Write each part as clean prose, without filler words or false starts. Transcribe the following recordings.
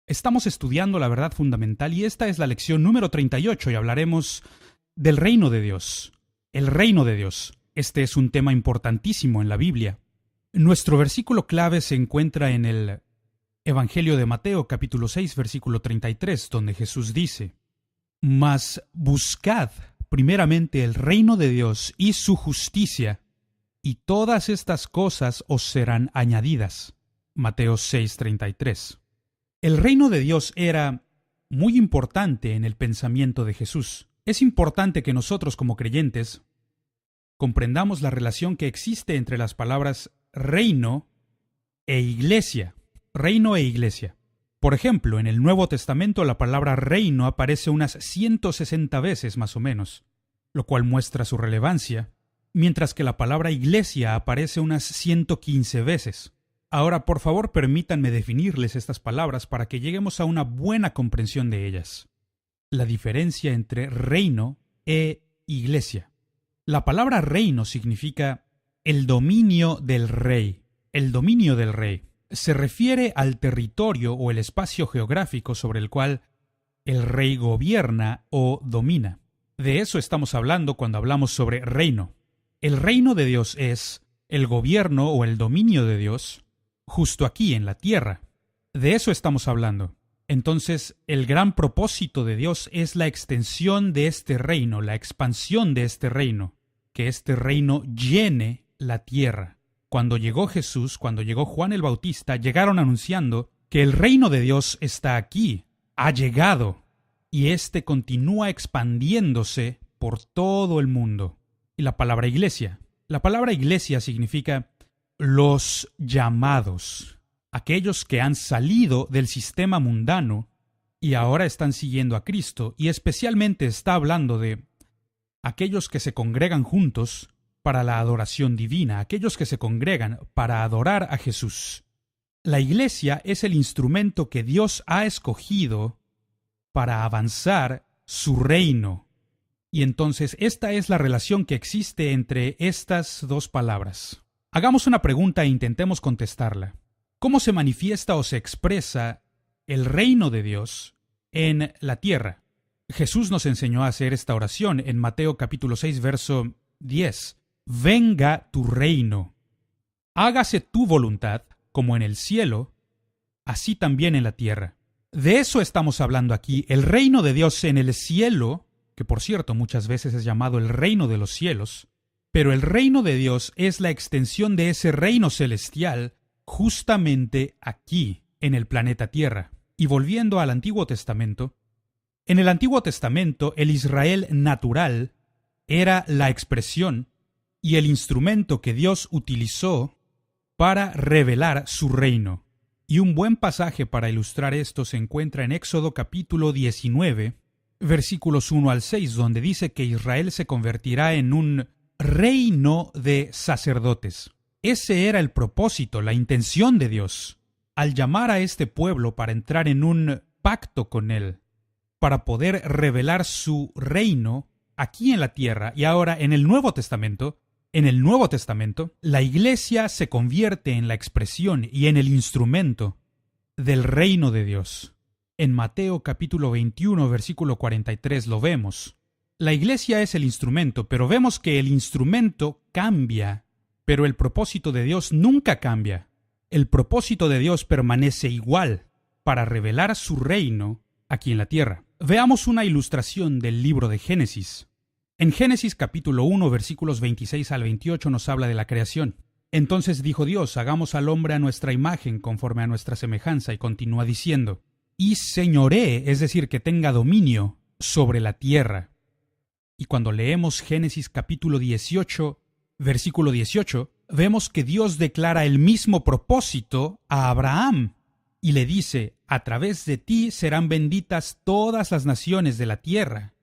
Estamos estudiando la verdad fundamental y esta es la lección número 38 y hablaremos del reino de Dios. El reino de Dios. Este es un tema importantísimo en la Biblia. Nuestro versículo clave se encuentra en el Evangelio de Mateo, capítulo 6, versículo 33, donde Jesús dice: Mas buscad primeramente el reino de Dios y su justicia, y todas estas cosas os serán añadidas. Mateo 6, 33. El reino de Dios era muy importante en el pensamiento de Jesús. Es importante que nosotros como creyentes comprendamos la relación que existe entre las palabras reino e iglesia. Reino e iglesia. Por ejemplo, en el Nuevo Testamento la palabra reino aparece unas 160 veces más o menos, lo cual muestra su relevancia, mientras que la palabra iglesia aparece unas 115 veces. Ahora, por favor, permítanme definirles estas palabras para que lleguemos a una buena comprensión de ellas. La diferencia entre reino e iglesia. La palabra reino significa el dominio del rey. El dominio del rey se refiere al territorio o el espacio geográfico sobre el cual el rey gobierna o domina. De eso estamos hablando cuando hablamos sobre reino. El reino de Dios es el gobierno o el dominio de Dios justo aquí en la tierra. De eso estamos hablando. Entonces, el gran propósito de Dios es la extensión de este reino, la expansión de este reino, que este reino llene la tierra. Cuando llegó Jesús, cuando llegó Juan el Bautista, llegaron anunciando que el reino de Dios está aquí, ha llegado, y este continúa expandiéndose por todo el mundo. Y la palabra iglesia significa los llamados, aquellos que han salido del sistema mundano y ahora están siguiendo a Cristo, y especialmente está hablando de aquellos que se congregan juntos para la adoración divina, aquellos que se congregan para adorar a Jesús. La iglesia es el instrumento que Dios ha escogido para avanzar su reino. Y entonces esta es la relación que existe entre estas dos palabras. Hagamos una pregunta e intentemos contestarla. ¿Cómo se manifiesta o se expresa el reino de Dios en la tierra? Jesús nos enseñó a hacer esta oración en Mateo capítulo 6, verso 10. Venga tu reino. Hágase tu voluntad, como en el cielo, así también en la tierra. De eso estamos hablando aquí. El reino de Dios en el cielo, que por cierto muchas veces es llamado el reino de los cielos, pero el reino de Dios es la extensión de ese reino celestial justamente aquí, en el planeta Tierra. Y volviendo al Antiguo Testamento, en el Antiguo Testamento el Israel natural era la expresión y el instrumento que Dios utilizó para revelar su reino. Y un buen pasaje para ilustrar esto se encuentra en Éxodo capítulo 19, versículos 1 al 6, donde dice que Israel se convertirá en un reino de sacerdotes. Ese era el propósito, la intención de Dios, al llamar a este pueblo para entrar en un pacto con Él, para poder revelar su reino aquí en la tierra. Y ahora en el Nuevo Testamento, la iglesia se convierte en la expresión y en el instrumento del reino de Dios. En Mateo capítulo 21, versículo 43 lo vemos. La iglesia es el instrumento, pero vemos que el instrumento cambia, pero el propósito de Dios nunca cambia. El propósito de Dios permanece igual, para revelar su reino aquí en la tierra. Veamos una ilustración del libro de Génesis. En Génesis capítulo 1, versículos 26 al 28 nos habla de la creación. Entonces dijo Dios: hagamos al hombre a nuestra imagen, conforme a nuestra semejanza, y continúa diciendo: y señoree, es decir, que tenga dominio sobre la tierra. Y cuando leemos Génesis capítulo 18, versículo 18, vemos que Dios declara el mismo propósito a Abraham y le dice: a través de ti serán benditas todas las naciones de la tierra.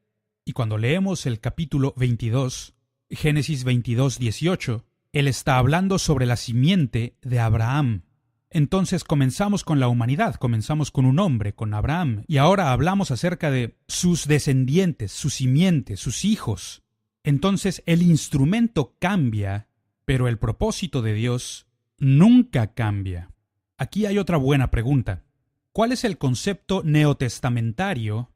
Y cuando leemos el capítulo 22, Génesis 22, 18, Él está hablando sobre la simiente de Abraham. Entonces comenzamos con la humanidad, comenzamos con un hombre, con Abraham, y ahora hablamos acerca de sus descendientes, su simiente, sus hijos. Entonces el instrumento cambia, pero el propósito de Dios nunca cambia. Aquí hay otra buena pregunta. ¿Cuál es el concepto neotestamentario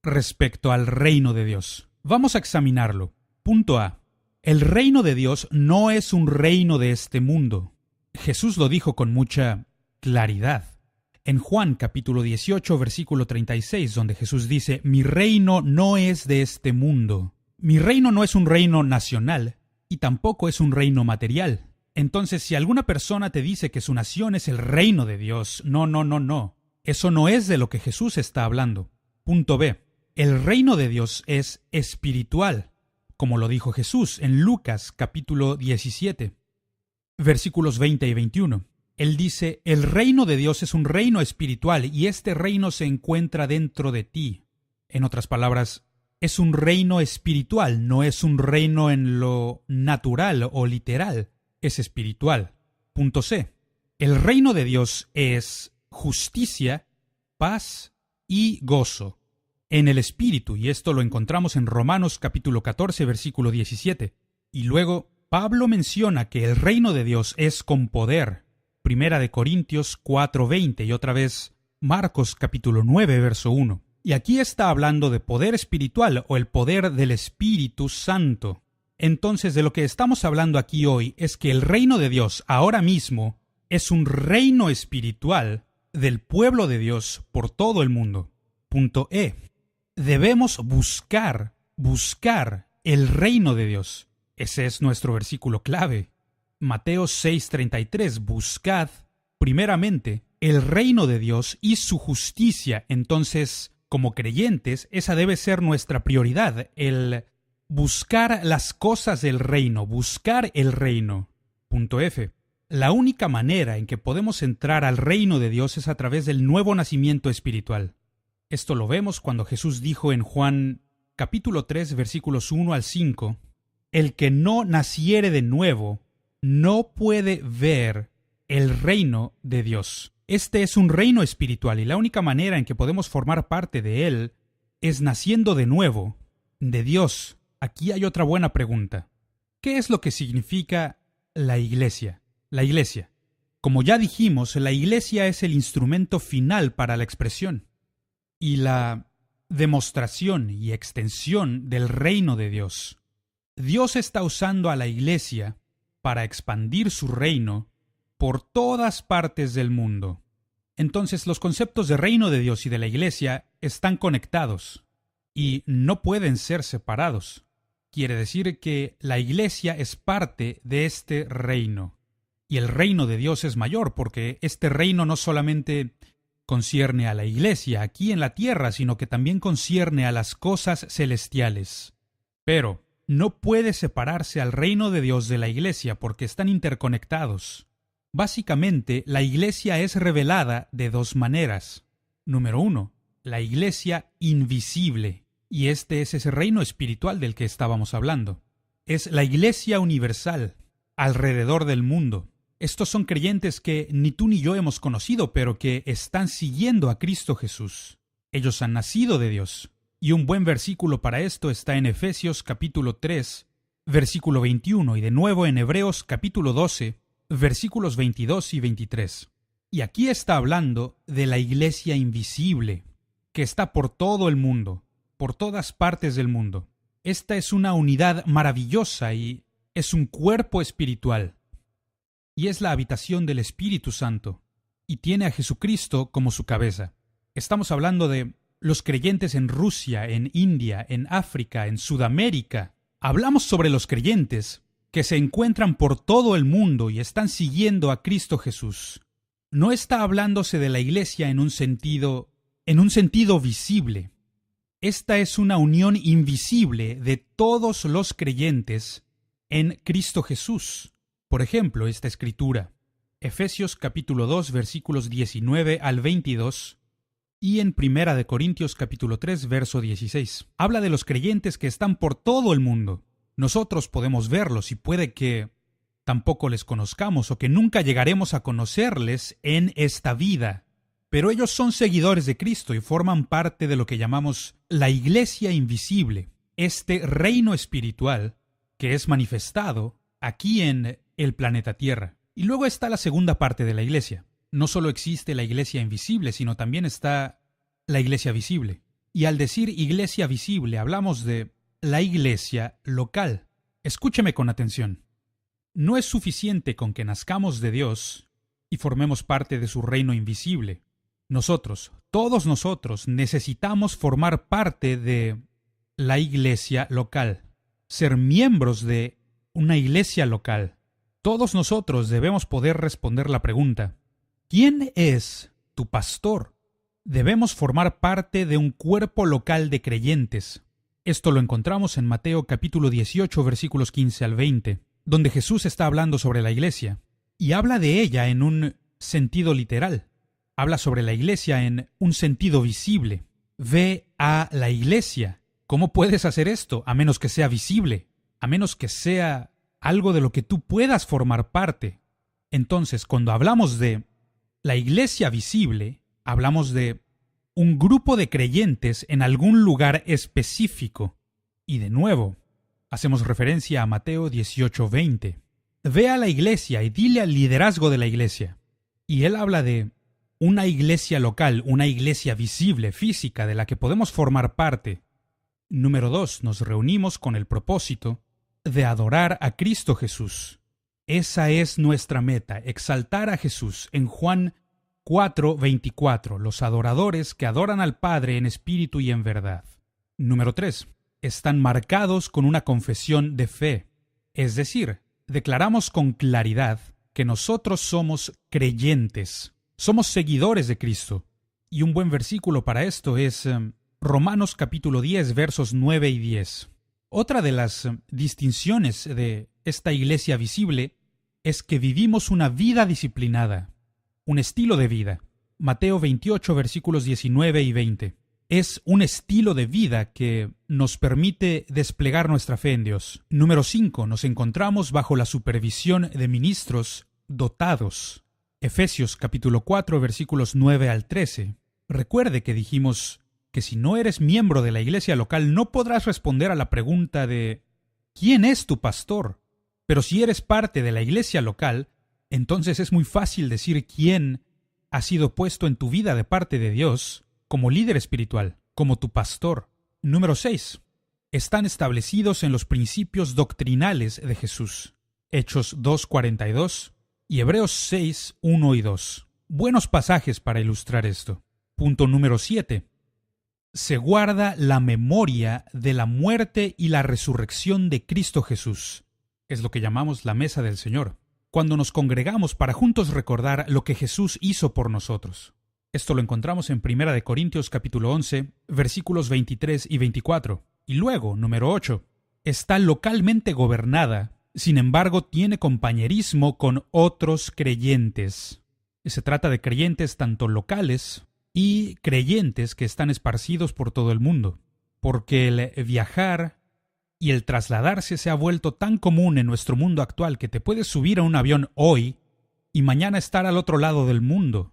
respecto al reino de Dios? Vamos a examinarlo. Punto A. El reino de Dios no es un reino de este mundo. Jesús lo dijo con mucha claridad. En Juan capítulo 18, versículo 36, donde Jesús dice, mi reino no es de este mundo. Mi reino no es un reino nacional y tampoco es un reino material. Entonces, si alguna persona te dice que su nación es el reino de Dios, no. Eso no es de lo que Jesús está hablando. Punto B. El reino de Dios es espiritual, como lo dijo Jesús en Lucas capítulo 17, versículos 20 y 21. Él dice, el reino de Dios es un reino espiritual y este reino se encuentra dentro de ti. En otras palabras, es un reino espiritual, no es un reino en lo natural o literal, es espiritual. Punto C. El reino de Dios es justicia, paz y gozo en el Espíritu, y esto lo encontramos en Romanos capítulo 14, versículo 17. Y luego Pablo menciona que el reino de Dios es con poder. Primera de Corintios 4:20 y otra vez Marcos capítulo 9, verso 1. Y aquí está hablando de poder espiritual o el poder del Espíritu Santo. Entonces, de lo que estamos hablando aquí hoy es que el reino de Dios ahora mismo es un reino espiritual del pueblo de Dios por todo el mundo. Punto E. Debemos buscar el reino de Dios. Ese es nuestro versículo clave. Mateo 6:33, buscad primeramente el reino de Dios y su justicia. Entonces, como creyentes, esa debe ser nuestra prioridad, el buscar las cosas del reino, buscar el reino. Punto F. La única manera en que podemos entrar al reino de Dios es a través del nuevo nacimiento espiritual. Esto lo vemos cuando Jesús dijo en Juan capítulo 3, versículos 1 al 5, el que no naciere de nuevo no puede ver el reino de Dios. Este es un reino espiritual y la única manera en que podemos formar parte de él es naciendo de nuevo, de Dios. Aquí hay otra buena pregunta. ¿Qué es lo que significa la iglesia? La iglesia. Como ya dijimos, la iglesia es el instrumento final para la expresión y la demostración y extensión del reino de Dios. Dios está usando a la iglesia para expandir su reino por todas partes del mundo. Entonces, los conceptos de reino de Dios y de la iglesia están conectados y no pueden ser separados. Quiere decir que la iglesia es parte de este reino. Y el reino de Dios es mayor porque este reino no solamente concierne a la iglesia aquí en la tierra, sino que también concierne a las cosas celestiales. Pero no puede separarse al reino de Dios de la iglesia porque están interconectados. Básicamente, la iglesia es revelada de dos maneras. Número 1, la iglesia invisible. Y este es ese reino espiritual del que estábamos hablando. Es la iglesia universal, alrededor del mundo. Estos son creyentes que ni tú ni yo hemos conocido, pero que están siguiendo a Cristo Jesús. Ellos han nacido de Dios. Y un buen versículo para esto está en Efesios capítulo 3, versículo 21, y de nuevo en Hebreos capítulo 12, versículos 22 y 23. Y aquí está hablando de la iglesia invisible, que está por todo el mundo, por todas partes del mundo. Esta es una unidad maravillosa y es un cuerpo espiritual. Y es la habitación del Espíritu Santo, y tiene a Jesucristo como su cabeza. Estamos hablando de los creyentes en Rusia, en India, en África, en Sudamérica. Hablamos sobre los creyentes que se encuentran por todo el mundo y están siguiendo a Cristo Jesús. No está hablándose de la iglesia en un sentido visible. Esta es una unión invisible de todos los creyentes en Cristo Jesús. Por ejemplo, esta escritura, Efesios capítulo 2, versículos 19 al 22, y en Primera de Corintios capítulo 3, verso 16. Habla de los creyentes que están por todo el mundo. Nosotros podemos verlos y puede que tampoco les conozcamos o que nunca llegaremos a conocerles en esta vida. Pero ellos son seguidores de Cristo y forman parte de lo que llamamos la iglesia invisible, este reino espiritual que es manifestado aquí en el planeta Tierra. Y luego está la segunda parte de la iglesia. no solo existe la iglesia invisible, sino también está la iglesia visible. Y al decir iglesia visible, hablamos de la iglesia local. Escúcheme con atención. No es suficiente con que nazcamos de Dios y formemos parte de su reino invisible. Nosotros, todos nosotros, necesitamos formar parte de la iglesia local, ser miembros de una iglesia local. Todos nosotros debemos poder responder la pregunta: ¿quién es tu pastor? Debemos formar parte de un cuerpo local de creyentes. Esto lo encontramos en Mateo capítulo 18, versículos 15 al 20, donde Jesús está hablando sobre la iglesia, y habla de ella en un sentido literal. Habla sobre la iglesia en un sentido visible. Ve a la iglesia. ¿Cómo puedes hacer esto? A menos que sea visible, a menos que sea algo de lo que tú puedas formar parte. Entonces, cuando hablamos de la iglesia visible, hablamos de un grupo de creyentes en algún lugar específico. Y de nuevo, hacemos referencia a Mateo 18:20. Ve a la iglesia y dile al liderazgo de la iglesia. Y él habla de una iglesia local, una iglesia visible, física, de la que podemos formar parte. Número 2. Nos reunimos con el propósito de adorar a Cristo Jesús. Esa es nuestra meta, exaltar a Jesús. En Juan 4:24, los adoradores que adoran al Padre en espíritu y en verdad. Número 3. Están marcados con una confesión de fe. Es decir, declaramos con claridad que nosotros somos creyentes, somos seguidores de Cristo. Y un buen versículo para esto es Romanos capítulo 10, versos 9 y 10. Otra de las distinciones de esta iglesia visible es que vivimos una vida disciplinada, un estilo de vida. Mateo 28, versículos 19 y 20. Es un estilo de vida que nos permite desplegar nuestra fe en Dios. Número 5. Nos encontramos bajo la supervisión de ministros dotados. Efesios capítulo 4, versículos 9 al 13. Recuerde que dijimos que si no eres miembro de la iglesia local no podrás responder a la pregunta de ¿quién es tu pastor? Pero si eres parte de la iglesia local, entonces es muy fácil decir quién ha sido puesto en tu vida de parte de Dios como líder espiritual, como tu pastor. Número 6. Están establecidos en los principios doctrinales de Jesús. Hechos 2:42 y Hebreos 6:1 y 2. Buenos pasajes para ilustrar esto. Punto número 7. Se guarda la memoria de la muerte y la resurrección de Cristo Jesús. Es lo que llamamos la mesa del Señor, cuando nos congregamos para juntos recordar lo que Jesús hizo por nosotros. Esto lo encontramos en 1 Corintios capítulo 11, versículos 23 y 24. Y luego, número 8, está localmente gobernada, sin embargo tiene compañerismo con otros creyentes. Se trata de creyentes tanto locales y creyentes que están esparcidos por todo el mundo, porque el viajar y el trasladarse se ha vuelto tan común en nuestro mundo actual que te puedes subir a un avión hoy y mañana estar al otro lado del mundo.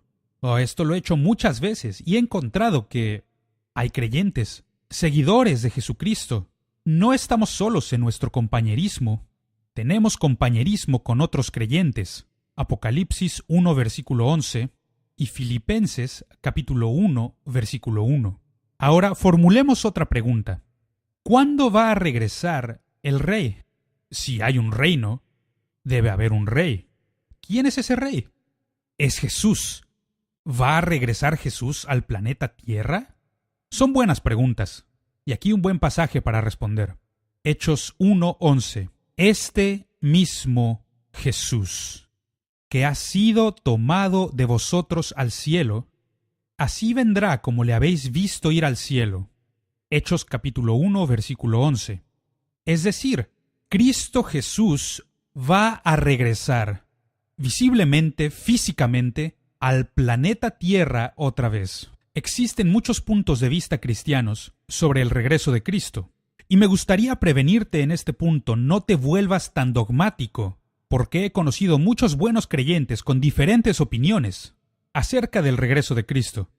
Esto lo he hecho muchas veces y he encontrado que hay creyentes, seguidores de Jesucristo. No estamos solos en nuestro compañerismo, tenemos compañerismo con otros creyentes. Apocalipsis 1, versículo 11 y Filipenses capítulo 1, versículo 1. Ahora formulemos otra pregunta. ¿Cuándo va a regresar el rey? Si hay un reino, debe haber un rey. ¿Quién es ese rey? Es Jesús. ¿Va a regresar Jesús al planeta Tierra? Son buenas preguntas, y aquí un buen pasaje para responder. Hechos 1:11. Este mismo Jesús, que ha sido tomado de vosotros al cielo, así vendrá como le habéis visto ir al cielo. Hechos capítulo 1, versículo 11. Es decir, Cristo Jesús va a regresar visiblemente, físicamente, al planeta Tierra otra vez. Existen muchos puntos de vista cristianos sobre el regreso de Cristo, y me gustaría prevenirte en este punto, no te vuelvas tan dogmático, porque he conocido muchos buenos creyentes con diferentes opiniones acerca del regreso de Cristo.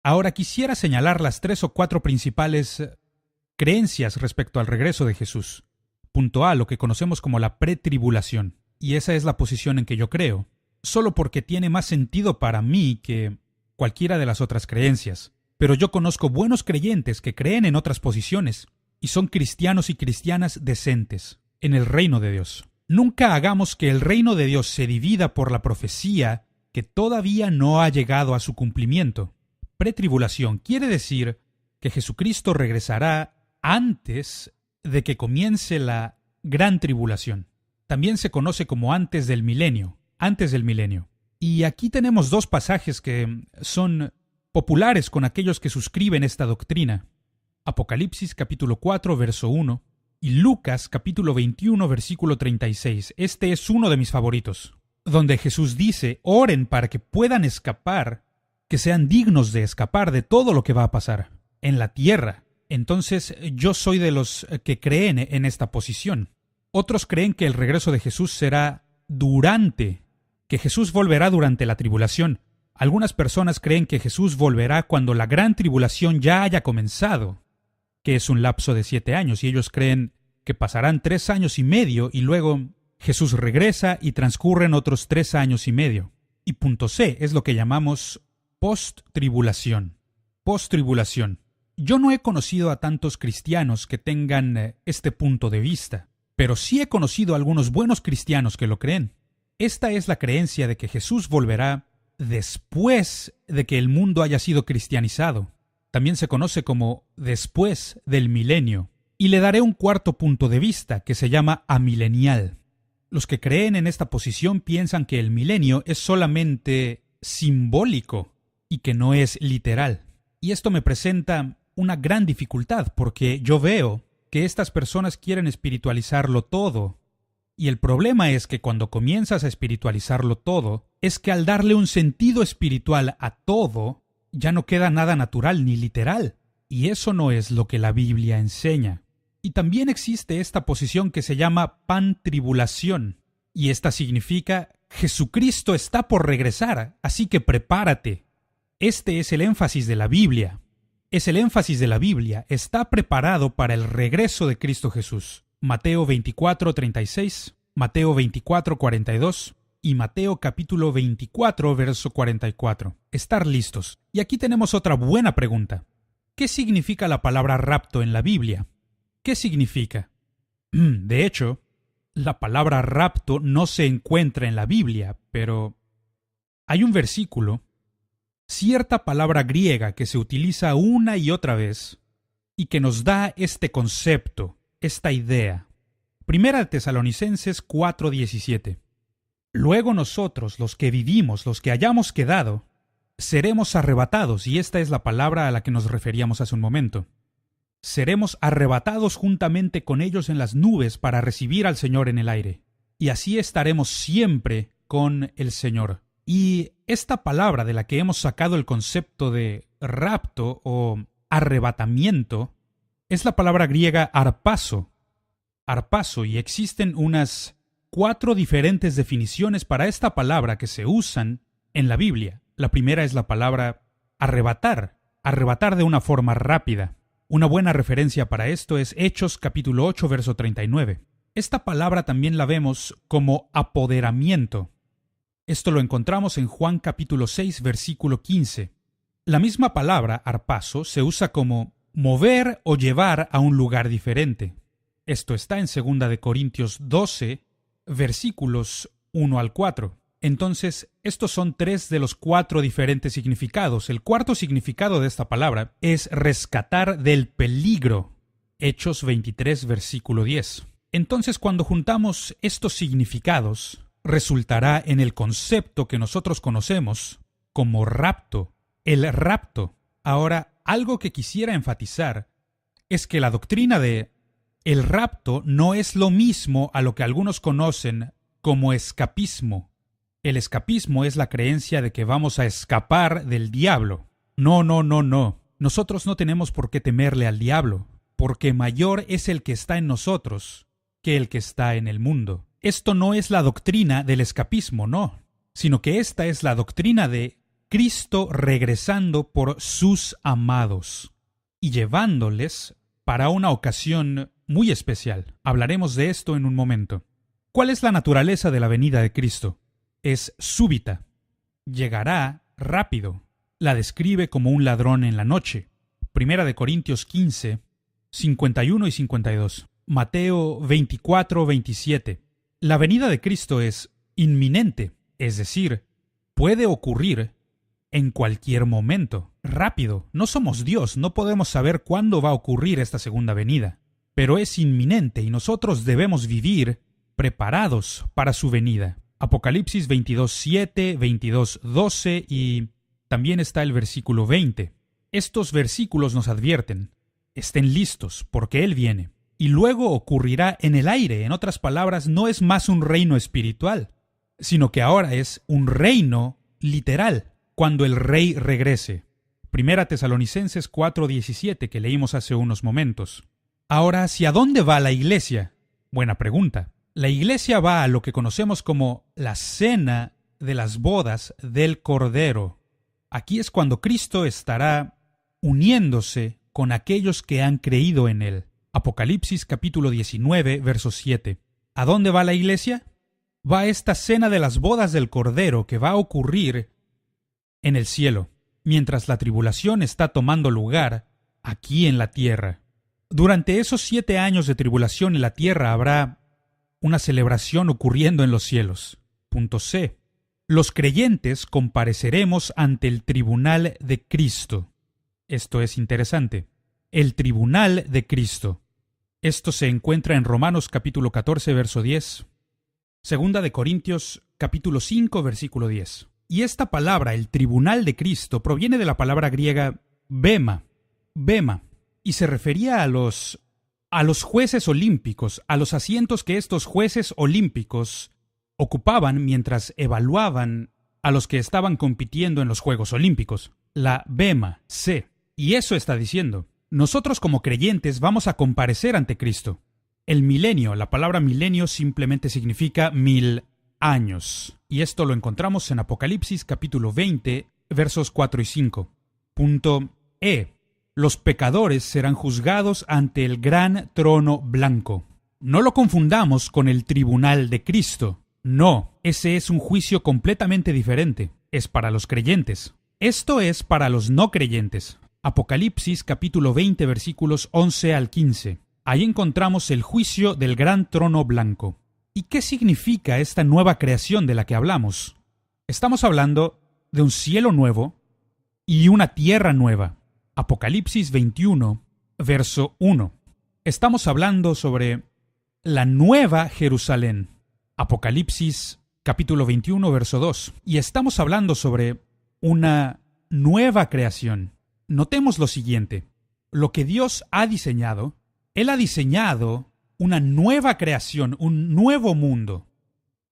Ahora quisiera señalar las 3 o 4 principales creencias respecto al regreso de Jesús. Punto A, lo que conocemos como la pretribulación, y esa es la posición en que yo creo. solo porque tiene más sentido para mí que cualquiera de las otras creencias. Pero yo conozco buenos creyentes que creen en otras posiciones y son cristianos y cristianas decentes en el reino de Dios. Nunca hagamos que el reino de Dios se divida por la profecía que todavía no ha llegado a su cumplimiento. Pretribulación quiere decir que Jesucristo regresará antes de que comience la gran tribulación. También se conoce como antes del milenio. Y aquí tenemos dos pasajes que son populares con aquellos que suscriben esta doctrina. Apocalipsis capítulo 4, verso 1 y Lucas capítulo 21, versículo 36. Este es uno de mis favoritos, donde Jesús dice: oren para que puedan escapar, que sean dignos de escapar de todo lo que va a pasar en la tierra. Entonces yo soy de los que creen en esta posición. Otros creen que el regreso de Jesús será que Jesús volverá durante la tribulación. Algunas personas creen que Jesús volverá cuando la gran tribulación ya haya comenzado, que es un lapso de 7 años, y ellos creen que pasarán 3 años y medio y luego Jesús regresa y transcurren otros 3 años y medio. Y punto C es lo que llamamos post-tribulación. Post-tribulación. Yo no he conocido a tantos cristianos que tengan este punto de vista, pero sí he conocido a algunos buenos cristianos que lo creen. Esta es la creencia de que Jesús volverá después de que el mundo haya sido cristianizado. También se conoce como después del milenio. Y le daré un cuarto punto de vista que se llama amilenial. Los que creen en esta posición piensan que el milenio es solamente simbólico y que no es literal. Y esto me presenta una gran dificultad porque yo veo que estas personas quieren espiritualizarlo todo. Y el problema es que cuando comienzas a espiritualizarlo todo, es que al darle un sentido espiritual a todo, ya no queda nada natural ni literal. Y eso no es lo que la Biblia enseña. Y también existe esta posición que se llama pantribulación. Y esta significa: Jesucristo está por regresar, así que prepárate. Este es el énfasis de la Biblia. Está preparado para el regreso de Cristo Jesús. Mateo 24:36, Mateo 24:42 y Mateo capítulo 24, verso 44. Estar listos. Y aquí tenemos otra buena pregunta. ¿Qué significa la palabra rapto en la Biblia? ¿Qué significa? De hecho, la palabra rapto no se encuentra en la Biblia, pero hay un versículo, cierta palabra griega que se utiliza una y otra vez y que nos da este concepto, esta idea. Primera de Tesalonicenses 4:17. Luego nosotros, los que vivimos, los que hayamos quedado, seremos arrebatados, y esta es la palabra a la que nos referíamos hace un momento. Seremos arrebatados juntamente con ellos en las nubes para recibir al Señor en el aire. Y así estaremos siempre con el Señor. Y esta palabra de la que hemos sacado el concepto de rapto o arrebatamiento es la palabra griega arpazo. Arpazo, y existen unas 4 diferentes definiciones para esta palabra que se usan en la Biblia. La primera es la palabra arrebatar, arrebatar de una forma rápida. Una buena referencia para esto es Hechos capítulo 8, verso 39. Esta palabra también la vemos como apoderamiento. Esto lo encontramos en Juan capítulo 6, versículo 15. La misma palabra, arpazo, se usa como mover o llevar a un lugar diferente. Esto está en 2 de Corintios 12, versículos 1 al 4. Entonces, estos son 3 de los 4 diferentes significados. El cuarto significado de esta palabra es rescatar del peligro. Hechos 23, versículo 10. Entonces, cuando juntamos estos significados, resultará en el concepto que nosotros conocemos como rapto, el rapto. Ahora, algo que quisiera enfatizar es que la doctrina de el rapto no es lo mismo a lo que algunos conocen como escapismo. El escapismo es la creencia de que vamos a escapar del diablo. No. Nosotros no tenemos por qué temerle al diablo, porque mayor es el que está en nosotros que el que está en el mundo. Esto no es la doctrina del escapismo, no, sino que esta es la doctrina de Cristo regresando por sus amados y llevándoles para una ocasión muy especial. Hablaremos de esto en un momento. ¿Cuál es la naturaleza de la venida de Cristo? es súbita. Llegará rápido. La describe como un ladrón en la noche. Primera de Corintios 15, 51 y 52. Mateo 24, 27. La venida de Cristo es inminente, es decir, puede ocurrir en cualquier momento, rápido. No somos Dios, no podemos saber cuándo va a ocurrir esta segunda venida, pero es inminente y nosotros debemos vivir preparados para su venida. Apocalipsis 22, 7, 22, 12 y también está el versículo 20. Estos versículos nos advierten: estén listos, porque Él viene. Y luego ocurrirá en el aire. En otras palabras, no es más un reino espiritual, sino que ahora es un reino literal, cuando el Rey regrese. Primera Tesalonicenses 4:17, que leímos hace unos momentos. Ahora, ¿hacia dónde va la iglesia? Buena pregunta. La iglesia va a lo que conocemos como la cena de las bodas del Cordero. Aquí es cuando Cristo estará uniéndose con aquellos que han creído en Él. Apocalipsis capítulo 19, verso 7. ¿A dónde va la iglesia? Va a esta cena de las bodas del Cordero que va a ocurrir en el cielo, mientras la tribulación está tomando lugar aquí en la tierra. Durante esos 7 años de tribulación en la tierra habrá una celebración ocurriendo en los cielos. Punto C. Los creyentes compareceremos ante el tribunal de Cristo. Esto es interesante. El tribunal de Cristo. Esto se encuentra en Romanos capítulo 14, verso 10. Segunda de Corintios capítulo 5, versículo 10. Y esta palabra, el tribunal de Cristo, proviene de la palabra griega bema, y se refería a los jueces olímpicos, a los asientos que estos jueces olímpicos ocupaban mientras evaluaban a los que estaban compitiendo en los Juegos Olímpicos. La bema, C. Y eso está diciendo: nosotros como creyentes vamos a comparecer ante Cristo. El milenio, la palabra milenio simplemente significa 1000 años. Y esto lo encontramos en Apocalipsis capítulo 20, versos 4 y 5. Punto E. Los pecadores serán juzgados ante el gran trono blanco. No lo confundamos con el tribunal de Cristo. No, ese es un juicio completamente diferente. Es para los creyentes. Esto es para los no creyentes. Apocalipsis capítulo 20 versículos 11 al 15. Ahí encontramos el juicio del gran trono blanco. ¿Y qué significa esta nueva creación de la que hablamos? Estamos hablando de un cielo nuevo y una tierra nueva. Apocalipsis 21, verso 1. Estamos hablando sobre la nueva Jerusalén. Apocalipsis capítulo 21, verso 2. Y estamos hablando sobre una nueva creación. Notemos lo siguiente: lo que Dios ha diseñado, Él ha diseñado una nueva creación, un nuevo mundo.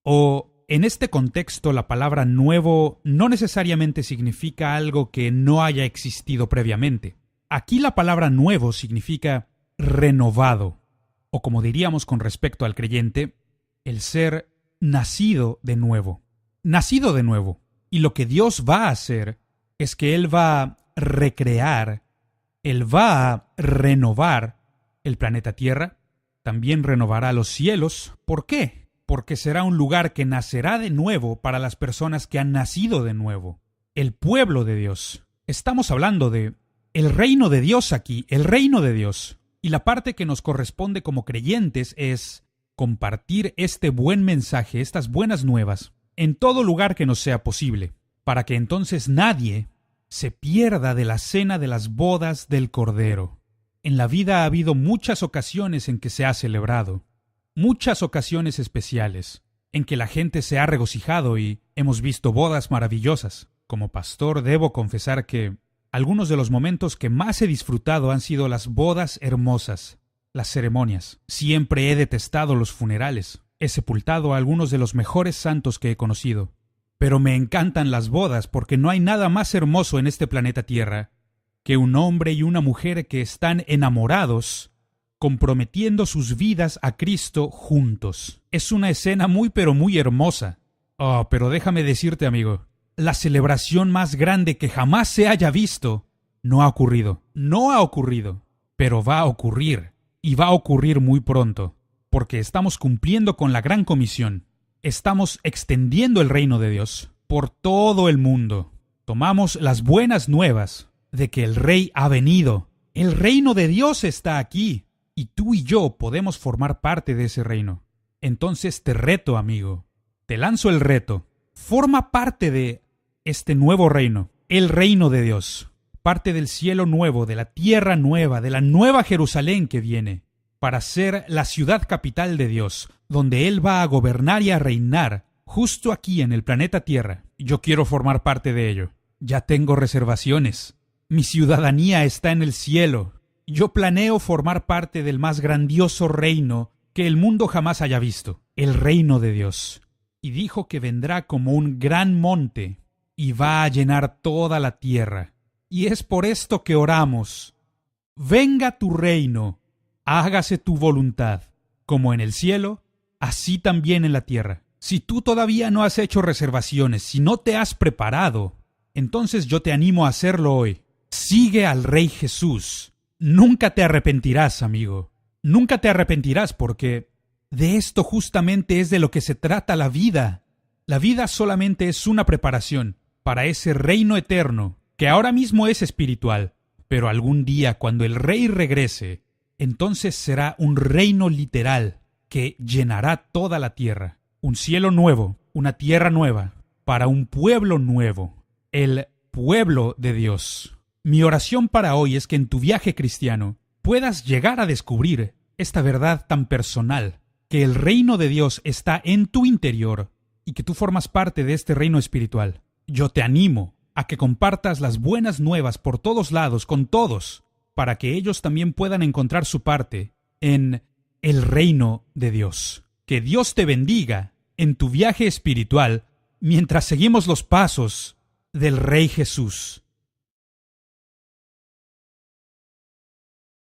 O, en este contexto, la palabra nuevo no necesariamente significa algo que no haya existido previamente. Aquí la palabra nuevo significa renovado, o como diríamos con respecto al creyente, el ser nacido de nuevo. Nacido de nuevo. Y lo que Dios va a hacer es que Él va a recrear, Él va a renovar el planeta Tierra, también renovará los cielos. ¿Por qué? Porque será un lugar que nacerá de nuevo para las personas que han nacido de nuevo. El pueblo de Dios. Estamos hablando de el reino de Dios aquí, el reino de Dios. Y la parte que nos corresponde como creyentes es compartir este buen mensaje, estas buenas nuevas, en todo lugar que nos sea posible, para que entonces nadie se pierda de la cena de las bodas del Cordero. En la vida ha habido muchas ocasiones en que se ha celebrado, muchas ocasiones especiales, en que la gente se ha regocijado y hemos visto bodas maravillosas. Como pastor debo confesar que algunos de los momentos que más he disfrutado han sido las bodas hermosas, las ceremonias. Siempre he detestado los funerales. He sepultado a algunos de los mejores santos que he conocido. Pero me encantan las bodas porque no hay nada más hermoso en este planeta Tierra que un hombre y una mujer que están enamorados, comprometiendo sus vidas a Cristo juntos. Es una escena muy pero muy hermosa. Oh, pero déjame decirte, amigo, la celebración más grande que jamás se haya visto no ha ocurrido. No ha ocurrido, pero va a ocurrir. Y va a ocurrir muy pronto, porque estamos cumpliendo con la gran comisión. estamos extendiendo el reino de Dios por todo el mundo. Tomamos las buenas nuevas de que el Rey ha venido. El reino de Dios está aquí y tú y yo podemos formar parte de ese reino. Entonces te reto, amigo. Te lanzo el reto. Forma parte de este nuevo reino, el reino de Dios. Parte del cielo nuevo, de la tierra nueva, de la nueva Jerusalén que viene, para ser la ciudad capital de Dios, donde Él va a gobernar y a reinar, justo aquí en el planeta Tierra. Yo quiero formar parte de ello. Ya tengo reservaciones. Mi ciudadanía está en el cielo. Yo planeo formar parte del más grandioso reino que el mundo jamás haya visto, el reino de Dios. Y dijo que vendrá como un gran monte y va a llenar toda la tierra. Y es por esto que oramos. Venga tu reino, hágase tu voluntad, como en el cielo, así también en la tierra. Si tú todavía no has hecho reservaciones, si no te has preparado, entonces yo te animo a hacerlo hoy. Sigue al Rey Jesús. Nunca te arrepentirás, amigo. Nunca te arrepentirás porque de esto justamente es de lo que se trata la vida. La vida solamente es una preparación para ese reino eterno, que ahora mismo es espiritual, pero algún día cuando el Rey regrese, entonces será un reino literal que llenará toda la tierra. Un cielo nuevo, una tierra nueva, para un pueblo nuevo, el pueblo de Dios. Mi oración para hoy es que en tu viaje cristiano puedas llegar a descubrir esta verdad tan personal, que el reino de Dios está en tu interior y que tú formas parte de este reino espiritual. Yo te animo a que compartas las buenas nuevas por todos lados con todos, para que ellos también puedan encontrar su parte en el reino de Dios. Que Dios te bendiga en tu viaje espiritual mientras seguimos los pasos del Rey Jesús.